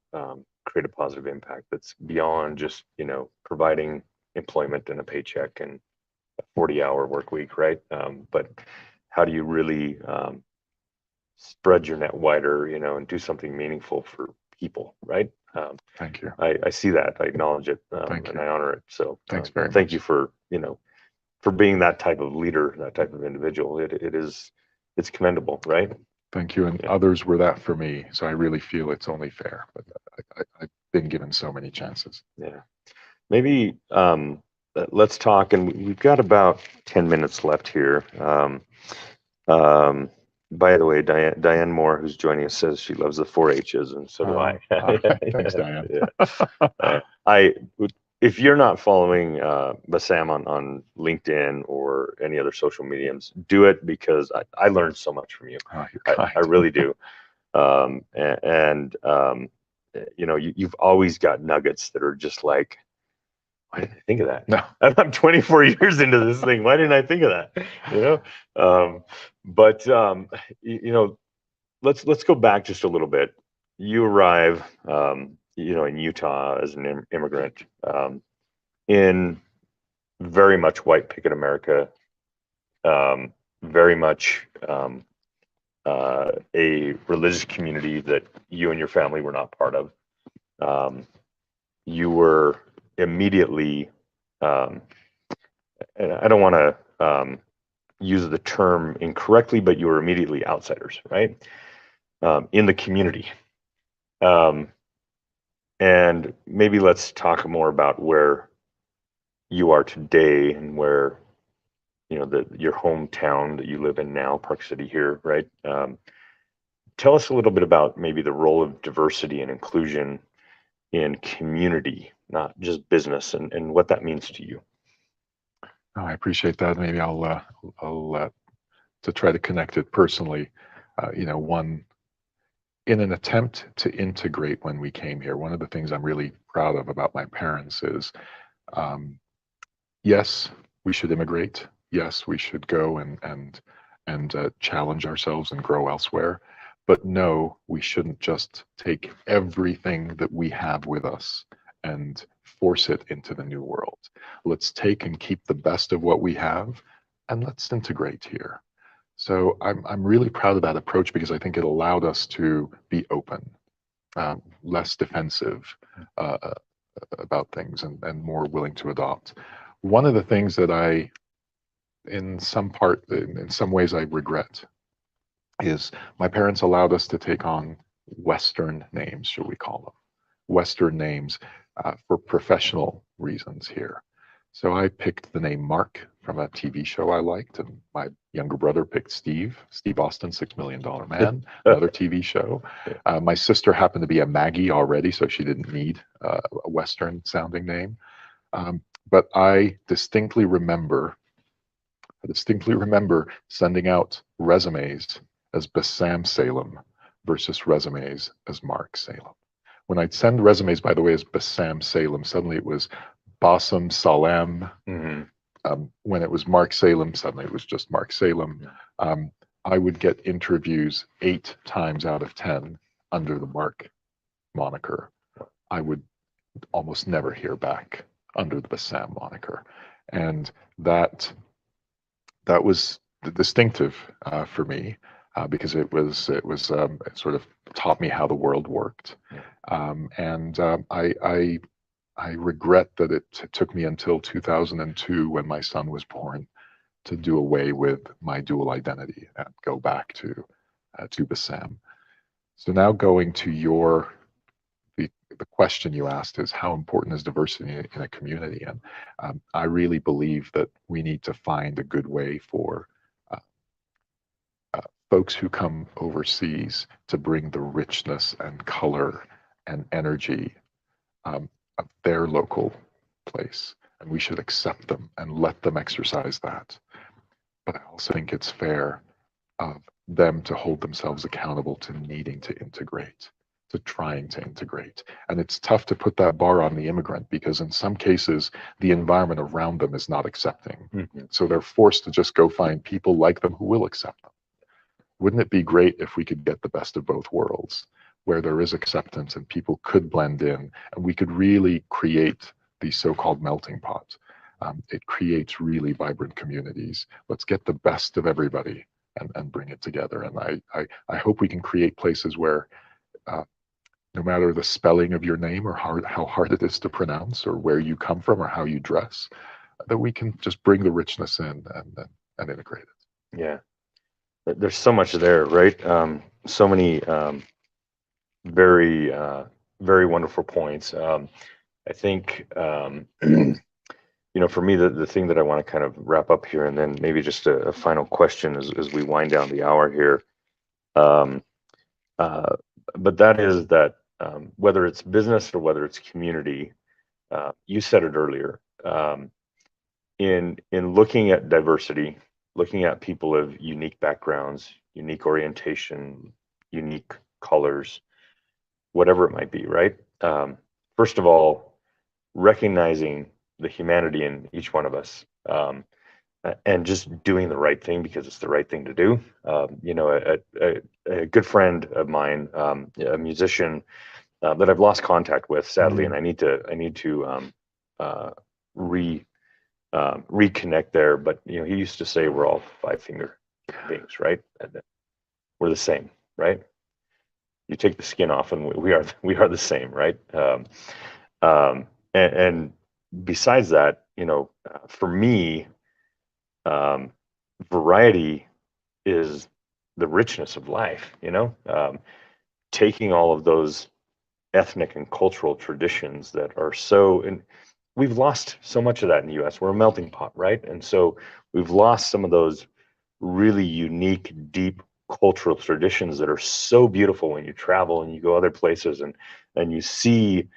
[SPEAKER 1] create a positive impact that's beyond just providing employment and a paycheck and a 40-hour work week, right? But how do you really spread your net wider, and do something meaningful for people, right?
[SPEAKER 2] Thank you.
[SPEAKER 1] I see that. I acknowledge it, and I honor it. So
[SPEAKER 2] thanks very much.
[SPEAKER 1] Thank you for for being that type of leader, that type of individual. It's commendable, right?
[SPEAKER 2] Thank you. And others were that for me. So I really feel it's only fair. But I've been given so many chances.
[SPEAKER 1] Yeah. Maybe let's talk, and we've got about 10 minutes left here. By the way, Diane Moore, who's joining us, says she loves the 4-H's, and so do I.
[SPEAKER 2] Thanks, Diane.
[SPEAKER 1] If you're not following Bassam on LinkedIn or any other social mediums, do it, because I learned so much from you.
[SPEAKER 2] Oh, you're kind.
[SPEAKER 1] I really do. You've always got nuggets that are just like, why didn't I think of that?
[SPEAKER 2] No.
[SPEAKER 1] I'm 24 years into this thing. Why didn't I think of that? Let's go back just a little bit. You arrive, in Utah as an immigrant, in very much white picket America, very much a religious community that you and your family were not part of. You were immediately, and I don't want to use the term incorrectly, but you were immediately outsiders, right? In the community. And maybe let's talk more about where you are today and where, your hometown that you live in now, Park City here, right? Tell us a little bit about maybe the role of diversity and inclusion in community, not just business, and what that means to you.
[SPEAKER 2] Oh, I appreciate that. Maybe I'll to try to connect it personally. One, in an attempt to integrate when we came here, one of the things I'm really proud of about my parents is, yes, we should immigrate. Yes, we should go and challenge ourselves and grow elsewhere. But no, we shouldn't just take everything that we have with us and force it into the new world. Let's take and keep the best of what we have, and let's integrate here. So I'm really proud of that approach because I think it allowed us to be open, less defensive about things, and more willing to adopt. One of the things that in some ways I regret is my parents allowed us to take on Western names, shall we call them, Western names for professional reasons here. So I picked the name Mark from a TV show I liked, and my younger brother picked Steve Austin, $6 Million Man, another TV show. My sister happened to be a Maggie already, so she didn't need a Western sounding name. But I distinctly remember sending out resumes as Bassam Salem versus resumes as Mark Salem. When I'd send resumes, by the way, as Bassam Salem, suddenly it was Bassam Salem. Mm-hmm. When it was Mark Salem, suddenly it was just Mark Salem. Yeah. I would get interviews 8 times out of 10 under the Mark moniker. I would almost never hear back under the Bassam moniker. And that was distinctive for me because it sort of taught me how the world worked. I regret that it took me until 2002 when my son was born to do away with my dual identity and go back to Bassam. So now going to the question you asked is how important is diversity in a community? And I really believe that we need to find a good way for folks who come overseas to bring the richness and color and energy of their local place. And we should accept them and let them exercise that. But I also think it's fair of them to hold themselves accountable to needing to integrate, to trying to integrate. And it's tough to put that bar on the immigrant because in some cases, the environment around them is not accepting. Mm-hmm. So they're forced to just go find people like them who will accept them. Wouldn't it be great if we could get the best of both worlds, where there is acceptance and people could blend in and we could really create the so-called melting pot? It creates really vibrant communities. Let's get the best of everybody and bring it together. And I hope we can create places where no matter the spelling of your name or how hard it is to pronounce or where you come from or how you dress, that we can just bring the richness in and integrate it.
[SPEAKER 1] Yeah, there's so much there, right? So many very, very wonderful points. I think, for me, the thing that I want to kind of wrap up here, and then maybe just a final question as we wind down the hour here. But that is that whether it's business or whether it's community, you said it earlier, in looking at diversity, looking at people of unique backgrounds, unique orientation, unique colors, whatever it might be, right? First of all, recognizing the humanity in each one of us, and just doing the right thing because it's the right thing to do. A good friend of mine, a musician that I've lost contact with, sadly, and I need to reconnect there. But he used to say we're all 5-finger beings, right? And we're the same, right? You take the skin off, and we are the same, right? And besides that, for me, variety is the richness of life. Taking all of those ethnic and cultural traditions that are and we've lost so much of that in the U.S. We're a melting pot, right? And so we've lost some of those really unique, deep cultural traditions that are so beautiful when you travel and you go other places and you see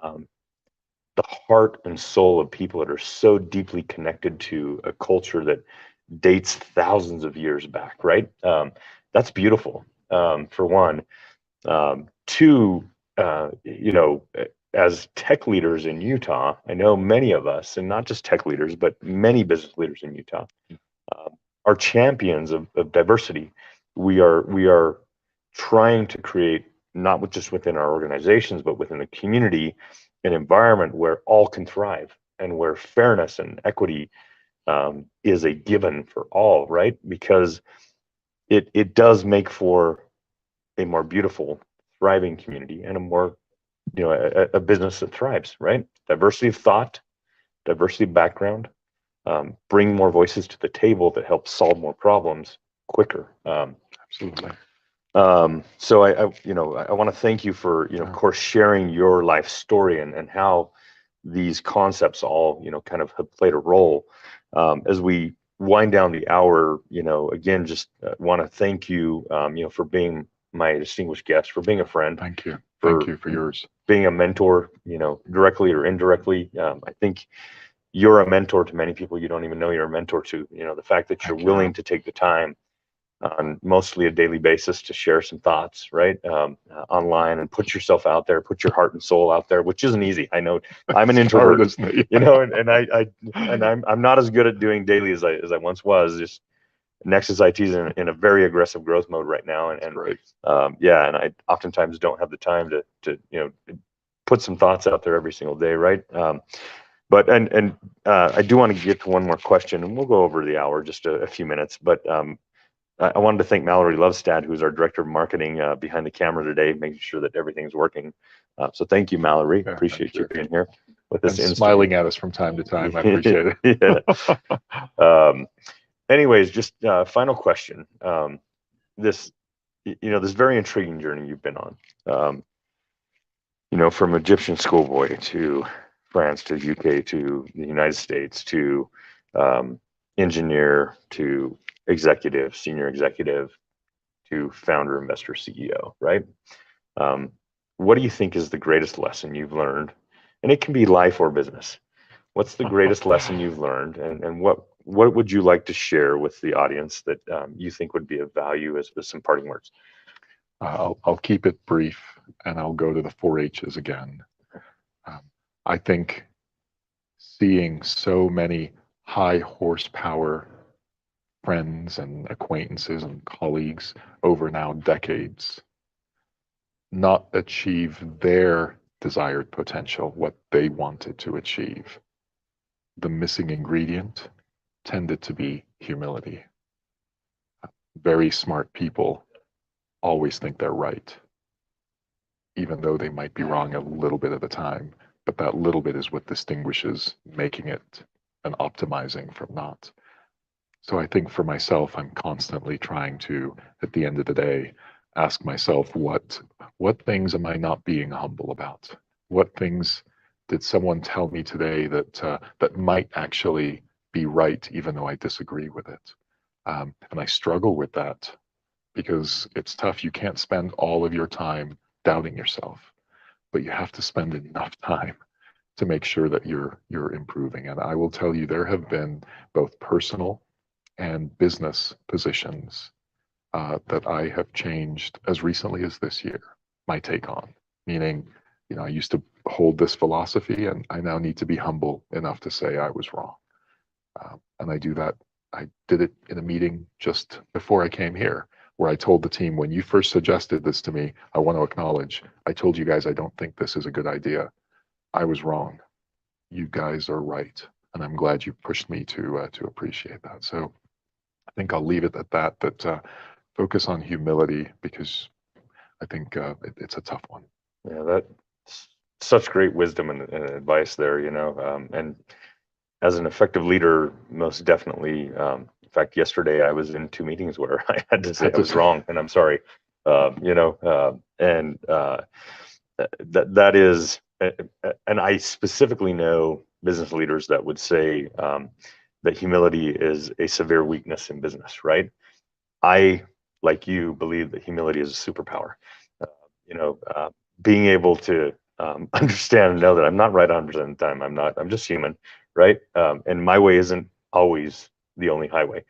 [SPEAKER 1] um, the heart and soul of people that are so deeply connected to a culture that dates thousands of years back, right? That's beautiful, for one. Two, as tech leaders in Utah, I know many of us, and not just tech leaders, but many business leaders in Utah, are champions of diversity. We are trying to create, not just within our organizations, but within the community, an environment where all can thrive and where fairness and equity is a given for all, right? Because it does make for a more beautiful, thriving community and a more, a business that thrives, right? Diversity of thought, diversity of background, bring more voices to the table that help solve more problems quicker.
[SPEAKER 2] Absolutely.
[SPEAKER 1] So I want to thank you for, of course, sharing your life story and how these concepts all, kind of have played a role. As we wind down the hour, again, just want to thank you, for being my distinguished guest, for being a friend.
[SPEAKER 2] Thank you.
[SPEAKER 1] For
[SPEAKER 2] Thank you for yours.
[SPEAKER 1] Being a mentor, directly or indirectly. I think you're a mentor to many people you don't even know you're a mentor to. The fact that you're willing to take the time on mostly a daily basis to share some thoughts, right, online, and put yourself out there, put your heart and soul out there, which isn't easy. I know I'm an introvert, and I'm not as good at doing daily as I once was. Just Nexus IT is in a very aggressive growth mode right now, and and I oftentimes don't have the time to put some thoughts out there every single day, right? But I do want to get to one more question, and we'll go over the hour, just a few minutes. But I wanted to thank Mallory Lovestad, who's our director of marketing, behind the camera today, making sure that everything's working. So thank you, Mallory. Appreciate you being here with us.
[SPEAKER 2] And smiling at us from time to time. I appreciate it.
[SPEAKER 1] Anyways, just final question. This very intriguing journey you've been on. From Egyptian schoolboy to France to UK to the United States to engineer to executive, senior executive to founder, investor, CEO, right? What do you think is the greatest lesson you've learned? And it can be life or business. What's the greatest lesson you've learned, and what would you like to share with the audience that you think would be of value as some parting words?
[SPEAKER 2] I'll keep it brief, and I'll go to the 4-H's again. I think seeing so many high horsepower friends and acquaintances and colleagues over now decades not achieve their desired potential, what they wanted to achieve. The missing ingredient tended to be humility. Very smart people always think they're right, even though they might be wrong a little bit at the time. But that little bit is what distinguishes making it and optimizing from not. So I think for myself, I'm constantly trying to, at the end of the day, ask myself, what things am I not being humble about? What things did someone tell me today that might actually be right, even though I disagree with it? And I struggle with that because it's tough. You can't spend all of your time doubting yourself, but you have to spend enough time to make sure that you're improving. And I will tell you, there have been both personal and business positions that I have changed as recently as this year, my take on, meaning, I used to hold this philosophy and I now need to be humble enough to say I was wrong. And I do that. I did it in a meeting just before I came here, where I told the team, when you first suggested this to me, I want to acknowledge, I told you guys, I don't think this is a good idea. I was wrong. You guys are right. And I'm glad you pushed me to appreciate that. So I think I'll leave it at that focus on humility, because I think it's a tough one.
[SPEAKER 1] Yeah, that such great wisdom and advice there, you know, and as an effective leader, most definitely. In fact, yesterday I was in 2 meetings where I had to say I was wrong and I'm sorry. You know, that is, and I specifically know business leaders that would say that humility is a severe weakness in business, right? I, like you, believe that humility is a superpower. You know, being able to understand and know that I'm not right 100% of the time. I'm just human, right? And my way isn't always the only highway.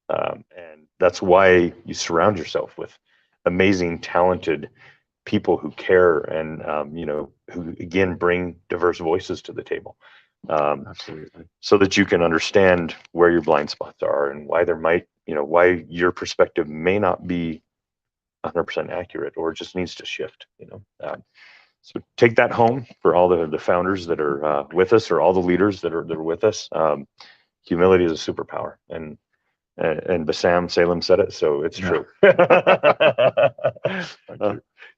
[SPEAKER 1] And that's why you surround yourself with amazing, talented people who care and, you know, who again bring diverse voices to the table.
[SPEAKER 2] Absolutely.
[SPEAKER 1] So that you can understand where your blind spots are and why there might, you know, why your perspective may not be 100% accurate or just needs to shift, you know. So take that home for all the founders that are with us, or all the leaders that are with us. Humility is a superpower, and Bassam Salem said it, so it's true.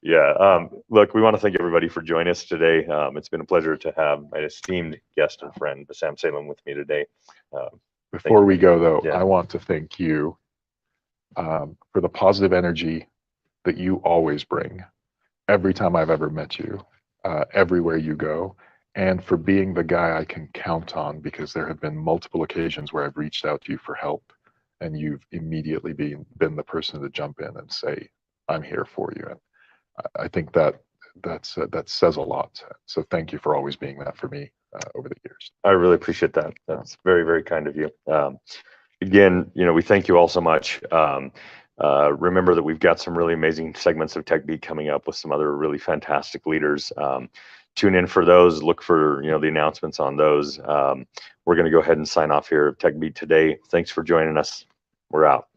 [SPEAKER 1] Yeah. Look, we want to thank everybody for joining us today. It's been a pleasure to have my esteemed guest and friend Bassam Salem with me today.
[SPEAKER 2] Before we go, though,
[SPEAKER 1] Yeah.
[SPEAKER 2] I want to thank you for the positive energy that you always bring every time I've ever met you, everywhere you go, and for being the guy I can count on, because there have been multiple occasions where I've reached out to you for help and you've immediately been the person to jump in and say, I'm here for you. And I think that says a lot. So thank you for always being that for me over the years.
[SPEAKER 1] I really appreciate that. That's very, very kind of you. Again, you know, we thank you all so much. Remember that we've got some really amazing segments of Tech Beat coming up with some other really fantastic leaders. Tune in for those. Look for, you know, the announcements on those. We're going to go ahead and sign off here at Tech Beat today. Thanks for joining us. We're out.